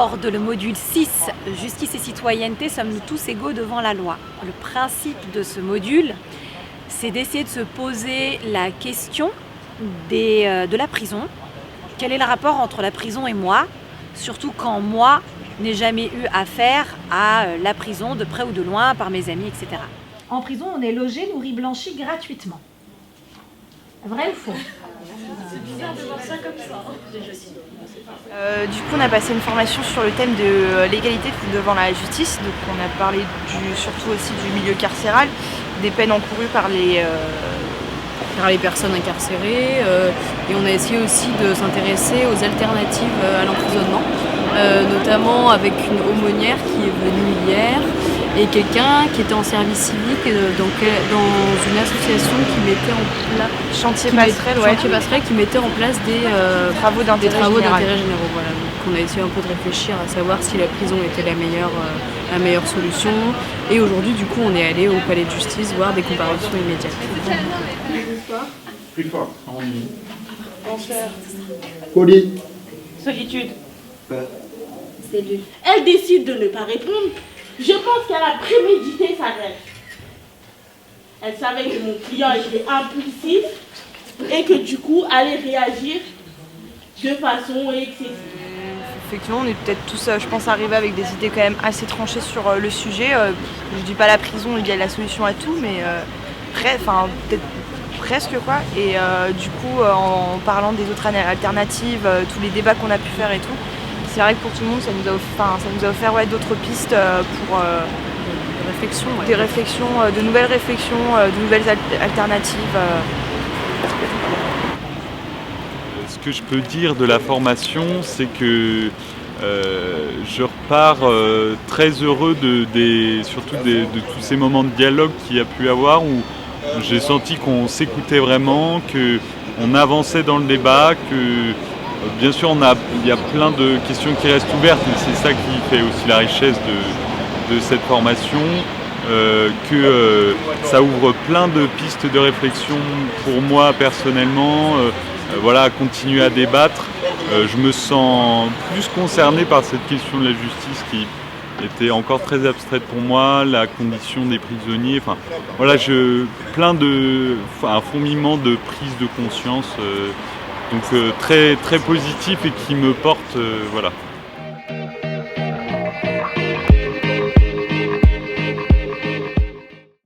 aborde le module 6, Justice et citoyenneté, sommes-nous tous égaux devant la loi. Le principe de ce module, c'est d'essayer de se poser la question de la prison. Quel est le rapport entre la prison et moi, surtout quand moi n'ai jamais eu affaire à la prison de près ou de loin par mes amis, etc. En prison, on est logé, nourri, blanchi gratuitement. Vrai ou faux? C'est bizarre de voir ça comme ça. Du coup, on a passé une formation sur le thème de l'égalité devant la justice. Donc, on a parlé surtout aussi du milieu carcéral, des peines encourues par les personnes incarcérées. Et on a essayé aussi de s'intéresser aux alternatives à l'emprisonnement, notamment avec une aumônière qui est venue hier et quelqu'un qui était en service civique dans une association qui mettait en place Chantier Passerelle, qui mettait en place des travaux d'intérêt généraux. Voilà. Donc on a essayé un peu de réfléchir à savoir si la prison était la meilleure solution. Et aujourd'hui, du coup, on est allé au palais de justice voir des comparutions immédiates. Plus fort. Enfer. Folie. Solitude. Peur. Cellule. Elle décide de ne pas répondre. Je pense qu'elle a prémédité sa grève. Elle savait que mon client était impulsif et que du coup allait réagir de façon excessive. Effectivement, on est peut-être tous, je pense, arrivés avec des idées quand même assez tranchées sur le sujet. Je dis pas la prison, il y a la solution à tout, mais peut-être presque quoi. Et du coup, en parlant des autres alternatives, tous les débats qu'on a pu faire et tout, c'est vrai que pour tout le monde, ça nous a offert d'autres pistes pour des réflexions, de nouvelles réflexions, de nouvelles alternatives. Ce que je peux dire de la formation, c'est que je repars très heureux surtout de tous ces moments de dialogue qu'il y a pu avoir où j'ai senti qu'on s'écoutait vraiment, qu'on avançait dans le débat, que bien sûr il y a plein de questions qui restent ouvertes, mais c'est ça qui fait aussi la richesse de cette formation, que ça ouvre plein de pistes de réflexion pour moi personnellement. Continuer à débattre. Je me sens plus concerné par cette question de la justice qui était encore très abstraite pour moi, la condition des prisonniers. Un fourmillement de prise de conscience, très très positif et qui me porte, voilà.